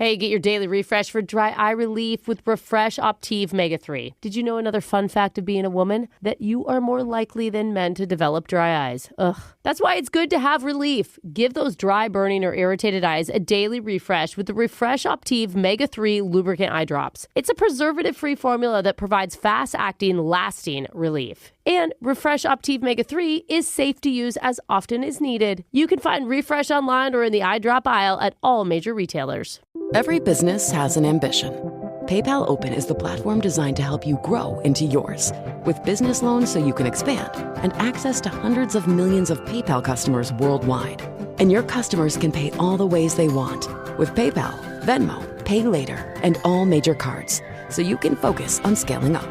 Hey, get your daily refresh for dry eye relief with Refresh Optive Mega 3. Did you know another fun fact of being a woman? That you are more likely than men to develop dry eyes. Ugh. That's why it's good to have relief. Give those dry, burning, or irritated eyes a daily refresh with the Refresh Optive Mega 3 lubricant eye drops. It's a preservative-free formula that provides fast-acting, lasting relief. And Refresh Optive Mega 3 is safe to use as often as needed. You can find Refresh online or in the eye drop aisle at all major retailers. Every business has an ambition. PayPal Open is the platform designed to help you grow into yours. With business loans so you can expand and access to hundreds of millions of PayPal customers worldwide. And your customers can pay all the ways they want with PayPal, Venmo, Pay Later, and all major cards. So you can focus on scaling up.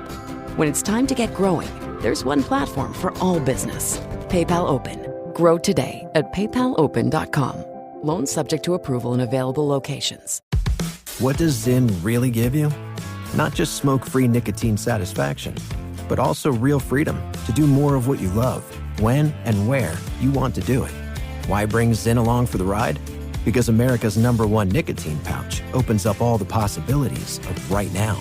When it's time to get growing, there's one platform for all business. PayPal Open. Grow today at paypalopen.com. Loans subject to approval in available locations. What does Zyn really give you? Not just smoke-free nicotine satisfaction, but also real freedom to do more of what you love, when and where you want to do it. Why bring Zyn along for the ride? Because America's #1 nicotine pouch opens up all the possibilities of right now.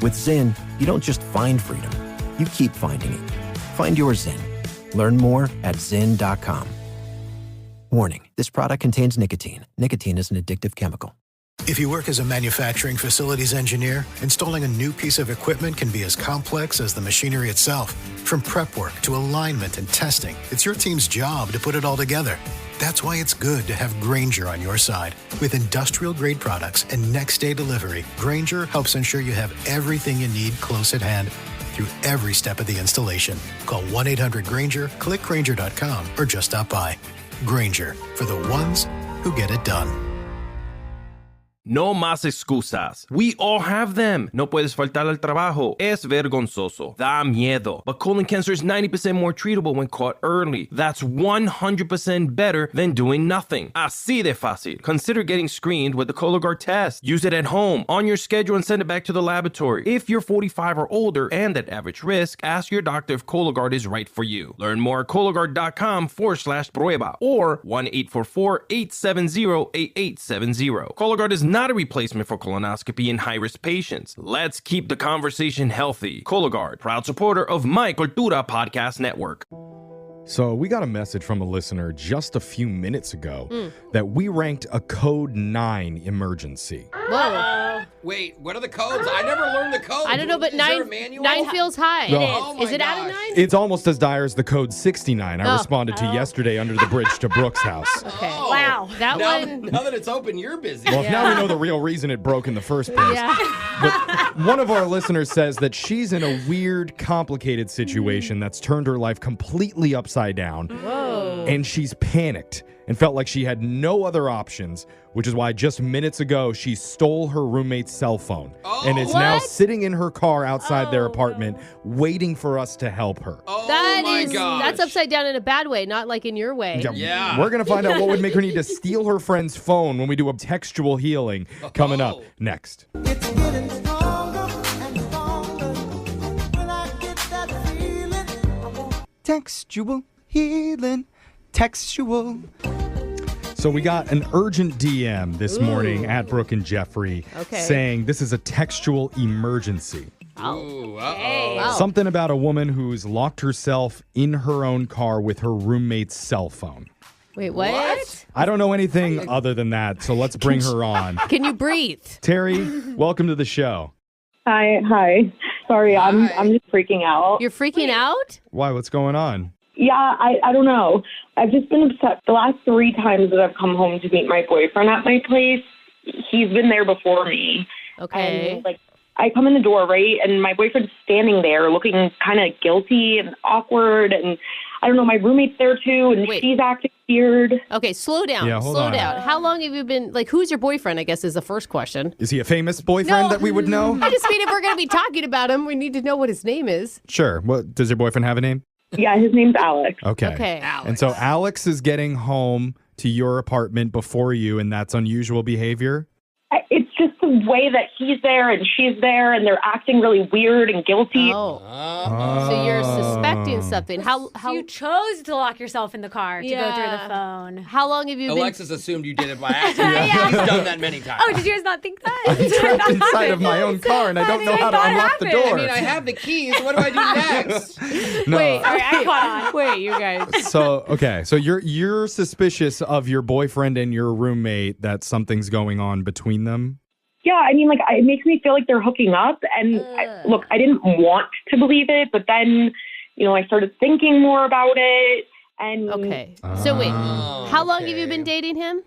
With Zyn, you don't just find freedom, you keep finding it. Find your Zyn. Learn more at Zyn.com. Warning, this product contains nicotine. Nicotine is an addictive chemical. If you work as a manufacturing facilities engineer, installing a new piece of equipment can be as complex as the machinery itself. From prep work to alignment and testing, it's your team's job to put it all together. That's why it's good to have Grainger on your side. With industrial-grade products and next-day delivery, Grainger helps ensure you have everything you need close at hand through every step of the installation. Call 1-800-GRAINGER, click Grainger.com, or just stop by. Grainger, for the ones who get it done. No más excusas. We all have them. No puedes faltar al trabajo. Es vergonzoso. Da miedo. But colon cancer is 90% more treatable when caught early. That's 100% better than doing nothing. Así de fácil. Consider getting screened with the Cologuard test. Use it at home, on your schedule, and send it back to the laboratory. If you're 45 or older and at average risk, ask your doctor if Cologuard is right for you. Learn more at Cologuard.com/prueba or 1-844-870-8870. Cologuard is not a replacement for colonoscopy in high-risk patients. Let's keep the conversation healthy. Cologuard, proud supporter of My Cultura Podcast Network. So we got a message from a listener just a few minutes ago that we ranked a code 9 emergency. Whoa. Wait, what are the codes? I never learned the code. I don't know, but Is there a 9 manual? feels high. Oh Is it out of 9? It's almost as dire as the code 69 I responded to yesterday under the bridge to Brooke's house. Okay. Oh. Wow. That now, one. Now that it's open, you're busy. Well, now we know the real reason it broke in the first place. Yeah. But one of our listeners says that she's in a weird, complicated situation that's turned her life completely upside down. Whoa. And she's panicked and felt like she had no other options, which is why just minutes ago she stole her roommate's cell phone and is now sitting in her car outside their apartment waiting for us to help her. Oh, That's gosh. upside down in a bad way, not like in your way. Yeah. We're going to find out what would make her need to steal her friend's phone when we do a textual healing coming up next. It's getting stronger and stronger. When I get that feeling, I want textual healing. Textual. So we got an urgent DM this morning at Brooke and Jeffrey saying this is a textual emergency. Ooh, uh-oh. Wow. Something about a woman who's locked herself in her own car with her roommate's cell phone. Wait, what? I don't know anything other than that, so let's bring her on. Can you breathe? Terry, welcome to the show. Hi. Sorry, I'm just freaking out. You're freaking out? Why? What's going on? Yeah, I don't know. I've just been upset. The last 3 times that I've come home to meet my boyfriend at my place, he's been there before me. Okay. And, I come in the door, right, and my boyfriend's standing there looking kind of guilty and awkward, and I don't know, my roommate's there too, and she's acting weird. Okay, slow down. Yeah, hold slow on. down. How long have you been, who's your boyfriend, I guess, is the first question. Is he a famous boyfriend that we would know? I just mean if we're going to be talking about him, we need to know what his name is. Sure. What, does your boyfriend have a name? Yeah, his name's Alex. Okay. Alex. And so Alex is getting home to your apartment before you, and that's unusual behavior? It's just the way that he's there and she's there, and they're acting really weird and guilty. So you're suspecting expecting something. How You chose to lock yourself in the car to go through the phone. How long have you Alexis assumed you did it by accident. She's done that many times. Oh, did you guys not think that? I'm trapped inside of my own car and I don't know how to unlock the door. I mean, I have the keys. What do I do next? No. Wait, All right, I caught on. wait, you guys. So you're suspicious of your boyfriend and your roommate that something's going on between them? Yeah, I mean, like, it makes me feel like they're hooking up. And look, I didn't want to believe it, but then, I started thinking more about it. And Okay. So wait, how long have you been dating him?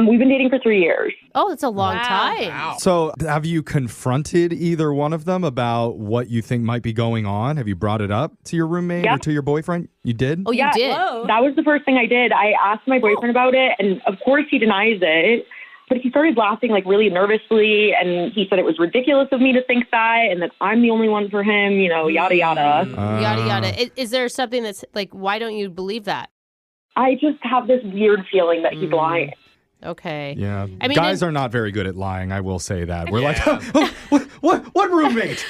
We've been dating for 3 years. Oh, that's a long time. Wow. So have you confronted either one of them about what you think might be going on? Have you brought it up to your roommate or to your boyfriend? You did? Oh, you did? Whoa. That was the first thing I did. I asked my boyfriend about it, and of course he denies it. But he started laughing like really nervously, and he said it was ridiculous of me to think that, and that I'm the only one for him, yada, yada. Yada, yada. Is there something that's like, why don't you believe that? I just have this weird feeling that he's lying. Okay. Yeah. I mean, guys are not very good at lying, I will say that. We're like, what roommate?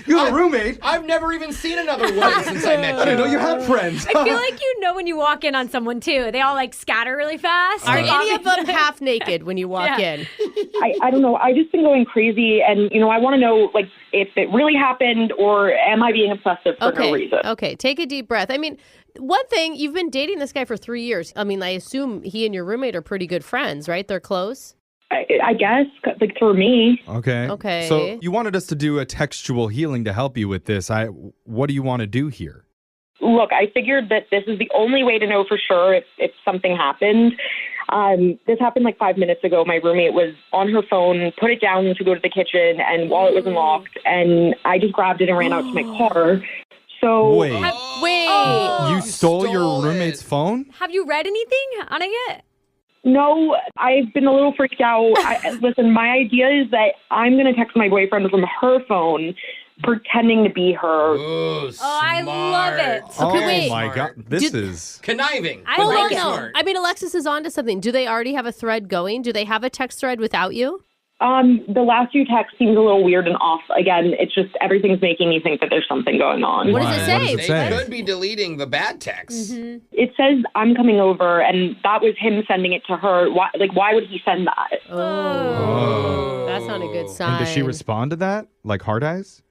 you have a roommate? I've never even seen another woman since I met you. I didn't know you had friends. I feel like you know when you walk in on someone, too. They all, scatter really fast. Are any of them half naked when you walk in? I don't know. I just been going crazy, and, I want to know, if it really happened, or am I being obsessive for no reason? Okay, take a deep breath. I mean, one thing, you've been dating this guy for 3 years. I mean, I assume he and your roommate are pretty good friends, right? They're close? I guess, for me. Okay. So you wanted us to do a textual healing to help you with this. What do you want to do here? Look, I figured that this is the only way to know for sure if something happened. This happened 5 minutes ago. My roommate was on her phone, put it down to go to the kitchen, and while it was unlocked, and I just grabbed it and ran out to my car. So Wait. Oh. You stole your roommate's phone? Have you read anything on it yet? No, I've been a little freaked out. Listen, my idea is that I'm going to text my boyfriend from her phone, pretending to be her. Ooh, I love it. Okay, wait. My God. This is... Conniving. I Hold like on, it. no. Smart. I mean, Alexis is onto something. Do they already have a thread going? Do they have a text thread without you? The last few texts seems a little weird and off. Again, it's just everything's making me think that there's something going on. What does it say? What does it They say? could be deleting the bad texts. Mm-hmm. It says I'm coming over, and that was him sending it to her. Why would he send that? Oh. That's not a good sign. And does she respond to that? Like hard eyes?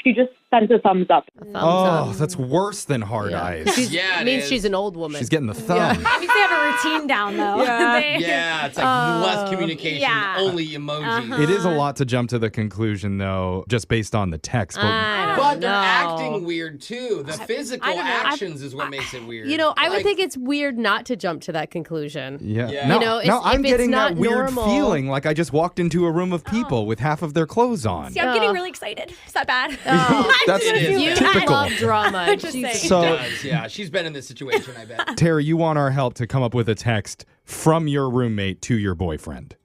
She just sends a thumbs up. Thumbs Oh, up. that's worse than hard Yeah. eyes. Yeah, It means is. she's an old woman. She's getting the thumb. At least they have a routine down, though. Yeah, it's less communication, yeah. only emojis. It is a lot to jump to the conclusion, though, just based on the text. I don't But they're know. acting weird, too. The physical don't know. actions is what makes it weird. I would Like, think it's weird not to jump to that conclusion. Yeah. Yeah. No, if I'm it's getting not that weird normal- feeling like I just walked into a room of people with half of their clothes on. See, I'm getting really excited. Is that bad? That's It is You bad. typical. love drama. Just Jesus. saying. So, does, yeah. She's been in this situation, I bet. Terry, you want our help to come up with a text from your roommate to your boyfriend.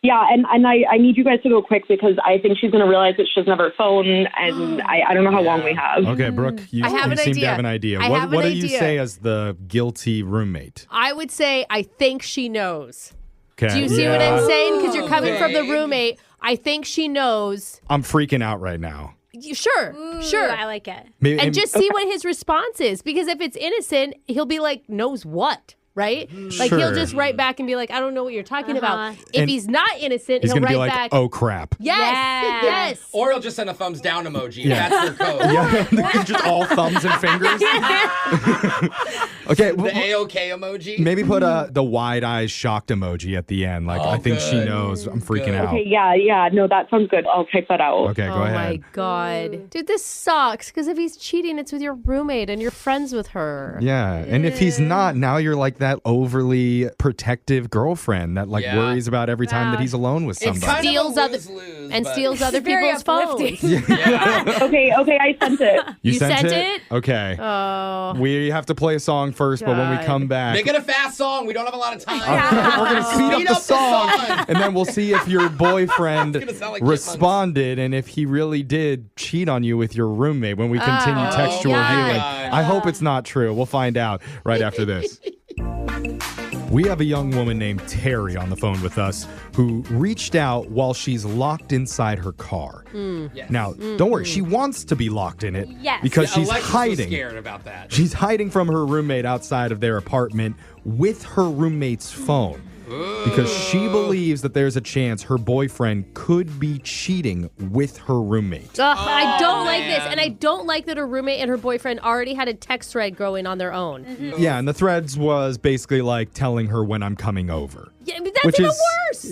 Yeah, and I need you guys to go quick because I think she's going to realize that she doesn't have her phone, and I don't know how long we have. Okay, Brooke, you, I have you an seem to idea. have an idea. I What, have what an do you idea. say as the guilty roommate? I would say, I think she knows. Okay. Do you see what I'm saying? Because you're Ooh, coming from the vague. roommate. I think she knows. I'm freaking out right now. Sure. Ooh, I like it. Maybe, And just see what his response is. Because if it's innocent, he'll be like, knows what? Right? Like, Sure. he'll just write back and be like, I don't know what you're talking about. If And he's not innocent, he's he'll going to write be like, back, oh, crap. yes, Yeah. yes. Or he'll just send a thumbs down emoji. Yeah. That's their code. Yeah, just all thumbs and fingers. Okay, The A-OK emoji. maybe put the wide eyes shocked emoji at the end. Like, Oh, I think she good. knows. I'm freaking Good. out. Okay, yeah, no, that sounds good. I'll type that out. Okay, go Oh ahead. my God. Dude, this sucks. Because if he's cheating, it's with your roommate and you're friends with her. Yeah, and if he's not, now you're like that overly protective girlfriend that like Yeah. worries about every time that he's alone with It's somebody. kind Steals of a other- lose-lose, And but- steals other Very people's uplifting. phones. Yeah. Okay, I sent it. You sent it? Okay. Oh. We have to play a song first, but when we God. come back, Make it a fast song. We don't have a lot of time. we're going to speed up the song, song. and then we'll see if your boyfriend It's gonna sound like chipmunks. responded and if he really did cheat on you with your roommate when we continue Oh, textual God. healing. I hope it's not true. We'll find out right after this. We have a young woman named Terry on the phone with us who reached out while she's locked inside her car. Yes. Now, don't worry, she wants to be locked in it Yes. because she's Alexis was hiding. scared about that. She's hiding from her roommate outside of their apartment with her roommate's phone. Because she believes that there's a chance her boyfriend could be cheating with her roommate. Ugh, I don't like man. this. And I don't like that her roommate and her boyfriend already had a text thread going on their own. Yeah, and the threads was basically like telling her when I'm coming over. Yeah, but that's Which even is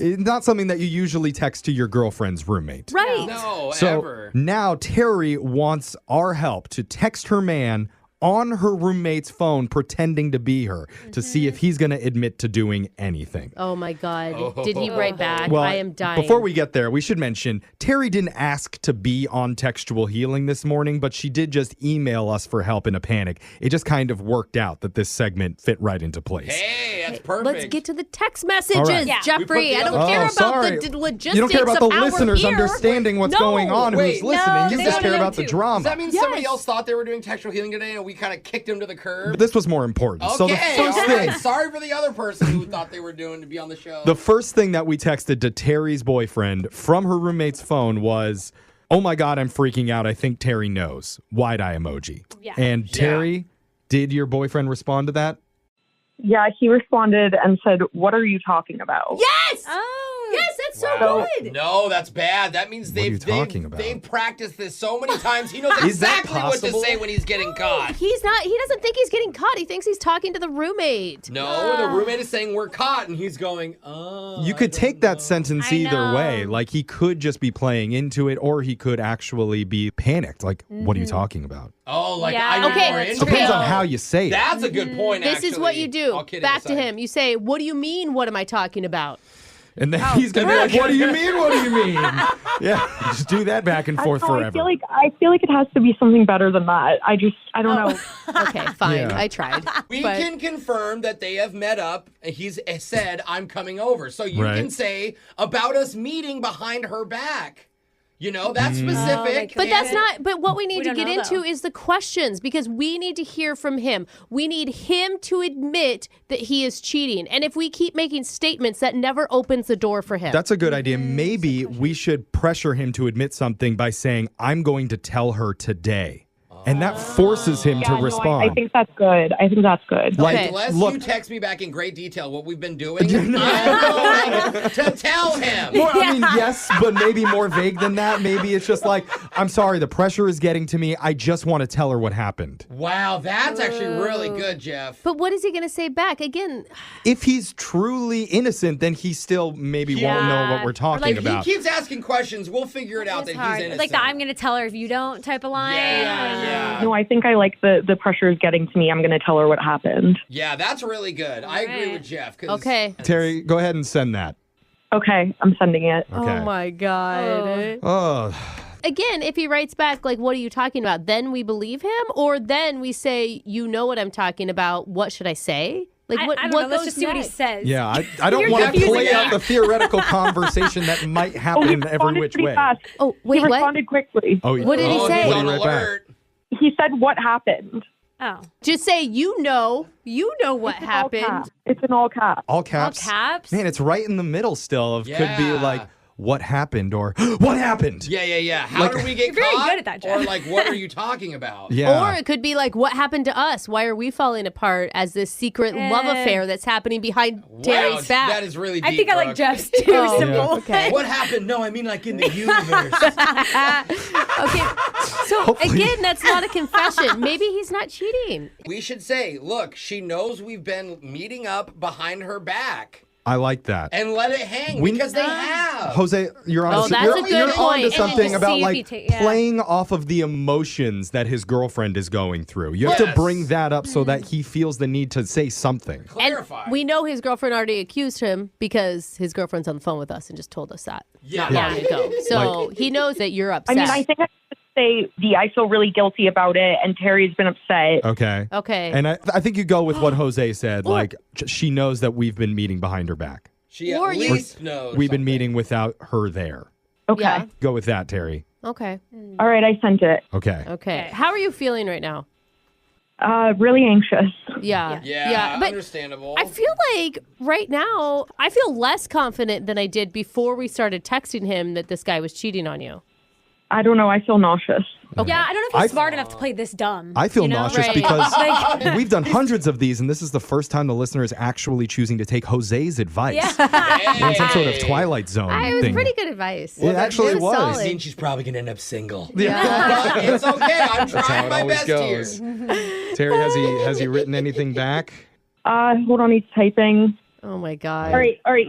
worse. not something that you usually text to your girlfriend's roommate. Right. No, So ever. now Terry wants our help to text her man on her roommate's phone pretending to be her to see if he's going to admit to doing anything. Oh my God. Did he write back? Well, I am dying. Before we get there, we should mention Terry didn't ask to be on Textual Healing this morning, but she did just email us for help in a panic. It just kind of worked out that this segment fit right into place. Hey, that's perfect. Let's get to the text messages, All right. Yeah. Jeffrey. We put I the don't other- care Oh, about sorry. the logistics You don't care about of the our listeners here. understanding what's No. going on Wait, who's listening. You they just don't care know about the to. drama. Does that mean Yes. somebody else thought they were doing textual healing today and we kind of kicked them to the curb? But this was more important. Okay, So the first all thing, right. Sorry for the other person who thought they were doing to be on the show. the first thing that we texted to Terry's boyfriend from her roommate's phone was, "Oh my God, I'm freaking out. I think Terry knows." Wide eye emoji. Yeah. And Terry, did your boyfriend respond to that? Yeah, he responded and said, "What are you talking about?" Yes! Oh. Yes, that's Wow. so good. No, that's bad. That means What are you talking about? they've practiced this so many times. He knows Is that exactly what to possible? say when he's getting caught. He doesn't think he's getting caught. He thinks he's talking to the roommate. No, the roommate is saying we're caught, and he's going, oh. You could take that sentence I either know. way. Like, he could just be playing into it, or he could actually be panicked. Like, what are you talking about? Oh, like Yeah. I need Okay, more okay. info. Depends on how you say it. That's a good point, This is what actually. you do. All kidding Back to aside. him. You say, "What do you mean? What am I talking about?" And then he's going to be like, what do you mean? What do you mean? Yeah, just do that back and forth I forever. feel like it has to be something better than that. I don't know. Okay, fine. Yeah. I tried. We But- can confirm that they have met up. He's said, I'm coming over. So you Right. can say about us meeting behind her back. You know, that's specific. But that's not. But what we need We to don't get know, into though. is the questions, because we need to hear from him. We need him to admit that he is cheating. And if we keep making statements, that never opens the door for him. That's a good idea. Maybe we should pressure him to admit something by saying, I'm going to tell her today. And that forces him to Yeah, no, respond. I think that's good. I think that's good. Like, Okay. Unless look, you text me back in great detail what we've been doing, I'm going to tell him. well, I mean, yes, but maybe more vague than that. Maybe it's just like, I'm sorry, the pressure is getting to me. I just want to tell her what happened. Wow, that's actually really good, Jeff. But what is he going to say back? Again, If he's truly innocent, then he still maybe won't know what we're talking If about. he keeps asking questions, we'll figure it out It's that hard. he's innocent. Like the "I'm gonna tell her if you don't" type of line. Yeah. No, I think I like the pressure is getting to me. I'm going to tell her what happened. Yeah, that's really good. I agree Alright. with Jeff. 'Cause Okay. Terry, go ahead and send that. Okay, I'm sending it. Okay. Oh my God. Oh, Again, if he writes back, like, what are you talking about? Then we believe him? Or then we say, you know what I'm talking about. What should I say? Like, what, I don't what know. Let's goes just see what he next? says. yeah. I don't You're want to confusing play me. out the theoretical conversation that might Oh, happen he every responded which pretty way. fast. Oh, He wait, what? responded quickly. Oh, What did he say? He's What on did he write back? alert. He said, "What happened?" Oh. Just say, you know what It's in all happened. caps. It's in all caps. All caps. All caps? Man, it's right in the middle still of could be Yeah. like, what happened or what happened? Yeah. How Like- did we get You're very caught? good at that, Jeff. Or like, what are you talking about? Yeah. Or it could be like, what happened to us? Why are we falling apart as this secret love affair that's happening behind Terry's back? That is really deep, I think I like Brooke. Jeff's too. Oh, Simple. okay. What happened? No, I mean like in the universe. Okay. So again, that's not a confession. Maybe he's not cheating. We should say, look, she knows we've been meeting up behind her back. I like that. And let it hang We- because they have. Jose, you're on. Oh, that's you're, a good you're point. onto And then something just about see if like he yeah. playing off of the emotions that his girlfriend is going through. You have to Yes. bring that up so that he feels the need to say something. Clarify. And we know his girlfriend already accused him because his girlfriend's on the phone with us and just told us that Yeah. not long ago. So he knows that you're I upset. mean, I think I should say, I feel really guilty about it, and Terry's been upset. Okay. Okay. And I think you go with what Jose said. Like she knows that we've been meeting behind her back. She Or at you- least knows. We've been something. meeting without her there. Okay. Yeah. Go with that, Terry. Okay. All right, I sent it. Okay. Okay. How are you feeling right now? Really anxious. Yeah. But understandable. I feel like right now, I feel less confident than I did before we started texting him that this guy was cheating on you. I don't know. I feel nauseous. Okay. Yeah, I don't know if he's smart enough to play this dumb. I feel nauseous Right. because we've done hundreds of these, and this is the first time the listener is actually choosing to take Jose's advice. Yeah. We're in some sort of Twilight Zone It was thing. pretty good advice. It actually was. solid. I mean, she's probably going to end up single. Yeah. But it's okay. I'm That's how trying it my always best goes. here. Terry, has he written anything back? Hold on. He's typing. Oh my God. All right.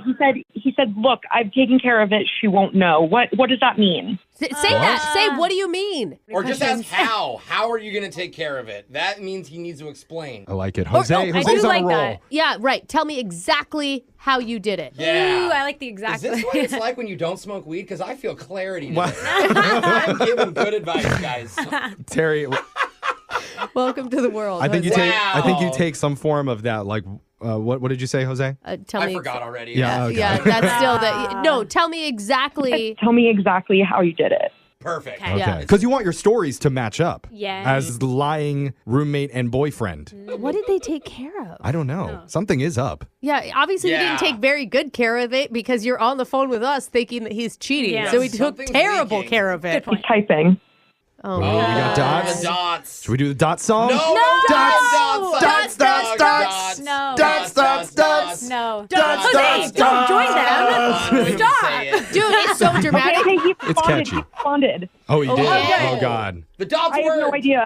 He said, look, I've taken care of it. She won't know. What does that mean? Say that. Say, what do you mean? Or just ask how. How are you going to take care of it? That means he needs to explain. I like it. no, Jose's I do on like a roll. that. Yeah, right. Tell me exactly how you did it. Yeah. Ooh, I like the Is exact. this what it's like when you don't smoke weed? Because I feel clarity today. I'm giving good advice, guys. Terry, Welcome to the world. I think you Jose. take. I think you Wow. take some form of that. Like, what did you say, Jose? Tell I me. forgot already. Yeah, okay. Yeah, that's still the. No, tell me exactly. Tell me exactly how you did it. Perfect. Okay. Okay. Yeah. Because you want your stories to match up. Yes. As lying roommate and boyfriend. What did they take care of? I don't know. Something is up. Yeah, obviously you Yeah. didn't take very good care of it because you're on the phone with us thinking that he's cheating. Yeah. So he took Something's terrible leaking. care of it. Good point. Typing. Oh, Oh, we got dots. The dots. Should we do the dot song? No. Dots, dots, dots. No. Dots, dots, dots. No. Dots, Jose, dots, don't join dots. them. Stop. dude, it's so dramatic. Okay, he It's responded. catchy. He responded. Oh, he did? okay. Oh, God. The dots I have no work. idea.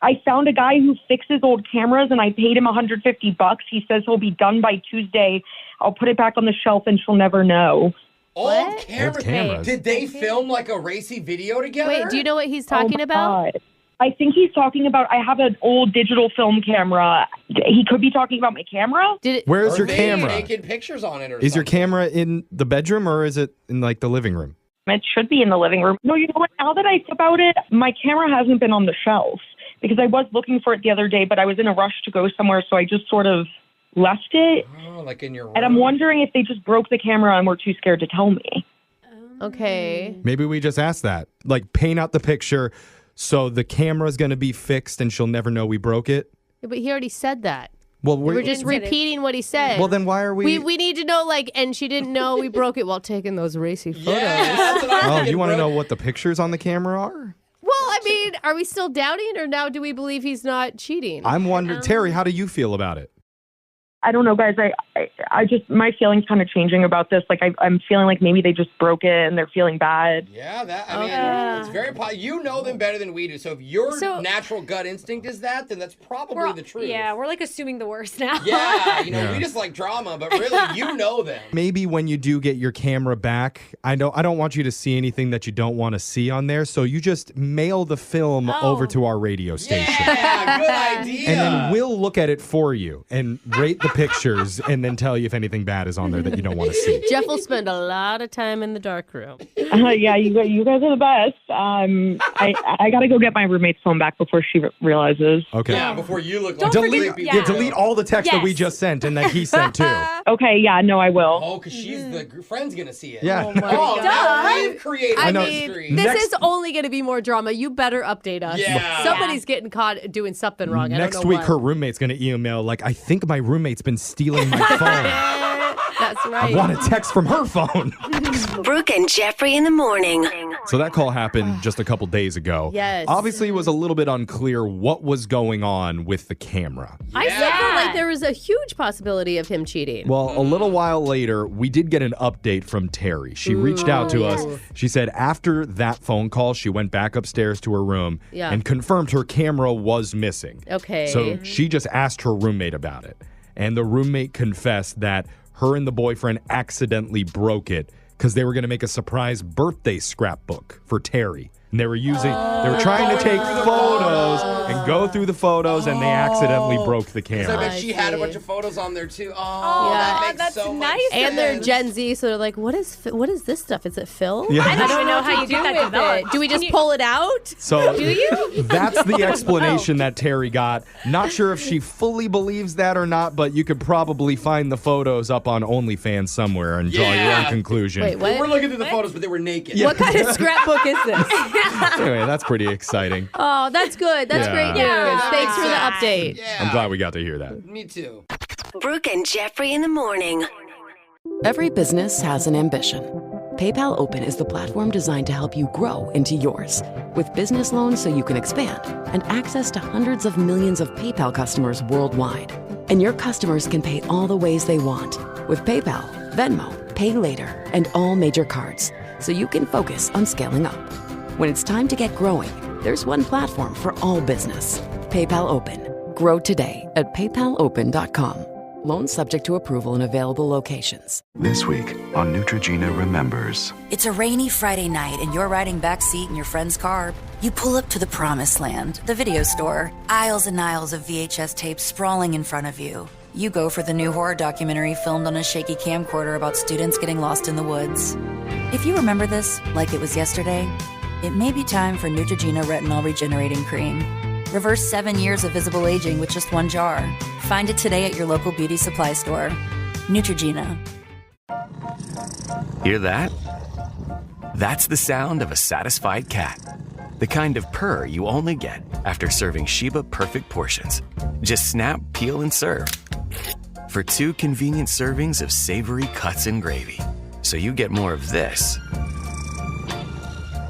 I found a guy who fixes old cameras, and I paid him $150. He says he'll be done by Tuesday. I'll put it back on the shelf, and she'll never know. Old cameras. Old cameras. Did they film like a racy video together? Wait, do you know what he's talking my about? God. I think he's talking about, I have an old digital film camera. He could be talking about my camera. Did it? Where's Are your they camera? taking pictures on it or Is your something? camera in the bedroom or is it in like the living room? It should be in the living room. No, you know what? Now that I think about it, my camera hasn't been on the shelf because I was looking for it the other day, but I was in a rush to go somewhere, so I just sort of left it. Oh, like in your room. And I'm wondering if they just broke the camera and were too scared to tell me. Okay. Maybe we just ask that. Like, paint out the picture so the camera's going to be fixed and she'll never know we broke it. Yeah, but he already said that. Well, We're just didn't say that. repeating what he said. well, then why are we? we need to know, like, and she didn't know we broke it while taking those racy photos. Yeah, that's what I'm Oh, thinking, you want to bro. know what the pictures on the camera are? Well, I mean, are we still doubting, or now do we believe he's not cheating? I'm wondering, Terry, how do you feel about it? I don't know, guys. I just, my feelings kind of changing about this. Like, I'm feeling like maybe they just broke it and they're feeling bad. Yeah, I mean, it's very you know them better than we do. So if your So- natural gut instinct is that, then that's probably the truth. Yeah, we're like assuming the worst now. Yeah, you know, Yeah. we just like drama, but really, you know them. Maybe when you do get your camera back, I don't want you to see anything that you don't want to see on there, so you just mail the film over to our radio station. Yeah, good idea. And then we'll look at it for you and rate the pictures and then tell you if anything bad is on there that you don't want to see. Jeff will spend a lot of time in the dark room. Yeah, you guys are the best. I got to go get my roommate's phone back before she realizes. Okay. Yeah, before you look Don't like forget- creepy. yeah. Delete all the text that we Yes. just sent and that he sent too. Okay, yeah, no, I will. Oh, because she's the friend's gonna see it. Yeah. Oh, now God. we've created I a know. mean, mystery. this Next- is only going to be more drama. You better update us. Yeah. Somebody's getting caught doing something wrong. I don't Next know week, what. her roommate's going to email, like, I think my roommate's been stealing my phone. That's I right. want a text from her phone. Brooke and Jeffrey in the morning. So that call happened just a couple days ago. Yes. Obviously, it was a little bit unclear what was going on with the camera. I still feel like there was a huge possibility of him cheating. Well, a little while later, we did get an update from Terry. She reached out to us. She said after that phone call, she went back upstairs to her room and confirmed her camera was missing. Okay. So she just asked her roommate about it. And the roommate confessed that her and the boyfriend accidentally broke it because they were going to make a surprise birthday scrapbook for Terry. And they were trying to take photos and go through the photos, and they accidentally broke the So I camera. bet she had a see. bunch of photos on there too. Oh, that makes that's so much nice. sense. And they're Gen Z, so they're like, what is this stuff? Is it Phil? Yeah. I don't know how you get that developed. Do we just pull it out? So Do you? that's the explanation that Terry got. Not sure if she fully believes that or not, but you could probably find the photos up on OnlyFans somewhere and draw your own Yeah. conclusion. Wait, what? We're looking through the photos, but they were naked. What kind of scrapbook is this? Anyway, that's pretty exciting. Oh, that's good. That's Yeah. great news. Yeah, Thanks for the that update. Yeah. I'm glad we got to hear that. Me too. Brooke and Jeffrey in the morning. Every business has an ambition. PayPal Open is the platform designed to help you grow into yours. With business loans so you can expand and access to hundreds of millions of PayPal customers worldwide. And your customers can pay all the ways they want with PayPal, Venmo, Pay Later, and all major cards, so you can focus on scaling up. When it's time to get growing, there's one platform for all business. PayPal Open. Grow today at paypalopen.com. Loans subject to approval in available locations. This week on Neutrogena Remembers. It's a rainy Friday night and you're riding backseat in your friend's car. You pull up to the promised land, the video store. Aisles and aisles of VHS tapes sprawling in front of you. You go for the new horror documentary filmed on a shaky camcorder about students getting lost in the woods. If you remember this like it was yesterday, it may be time for Neutrogena Retinol Regenerating Cream. Reverse 7 years of visible aging with just one jar. Find it today at your local beauty supply store. Neutrogena. Hear that? That's the sound of a satisfied cat. The kind of purr you only get after serving Sheba Perfect Portions. Just snap, peel, and serve. For 2 convenient servings of savory cuts and gravy. So you get more of this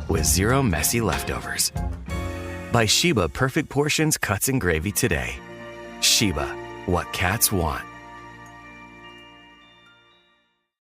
with 0 messy leftovers. Buy Sheba Perfect Portions cuts and gravy today. Sheba, what cats want.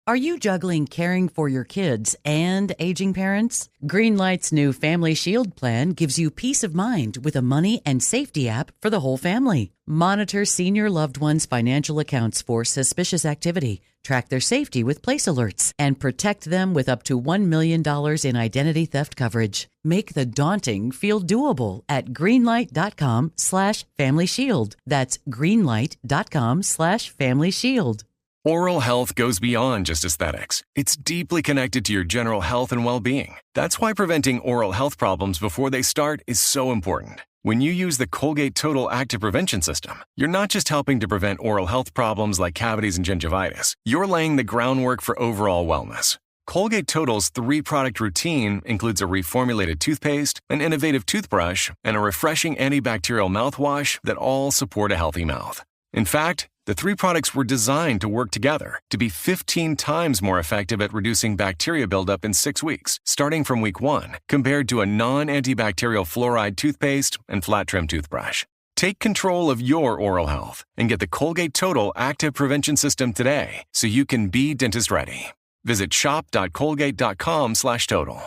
Are you juggling caring for your kids and aging parents? Greenlight's new Family Shield plan gives you peace of mind with a money and safety app for the whole family. Monitor senior loved ones' financial accounts for suspicious activity, track their safety with place alerts, and protect them with up to $1 million in identity theft coverage. Make the daunting feel doable at greenlight.com/Family Shield. That's greenlight.com/Family Shield. Oral health goes beyond just aesthetics. It's deeply connected to your general health and well-being. That's why preventing oral health problems before they start is so important. When you use the Colgate Total Active Prevention System, you're not just helping to prevent oral health problems like cavities and gingivitis. You're laying the groundwork for overall wellness. Colgate Total's 3-product routine includes a reformulated toothpaste, an innovative toothbrush, and a refreshing antibacterial mouthwash that all support a healthy mouth. In fact, the 3 products were designed to work together to be 15 times more effective at reducing bacteria buildup in 6 weeks, starting from week 1, compared to a non-antibacterial fluoride toothpaste and flat trim toothbrush. Take control of your oral health and get the Colgate Total Active Prevention System today so you can be dentist ready. Visit shop.colgate.com/total.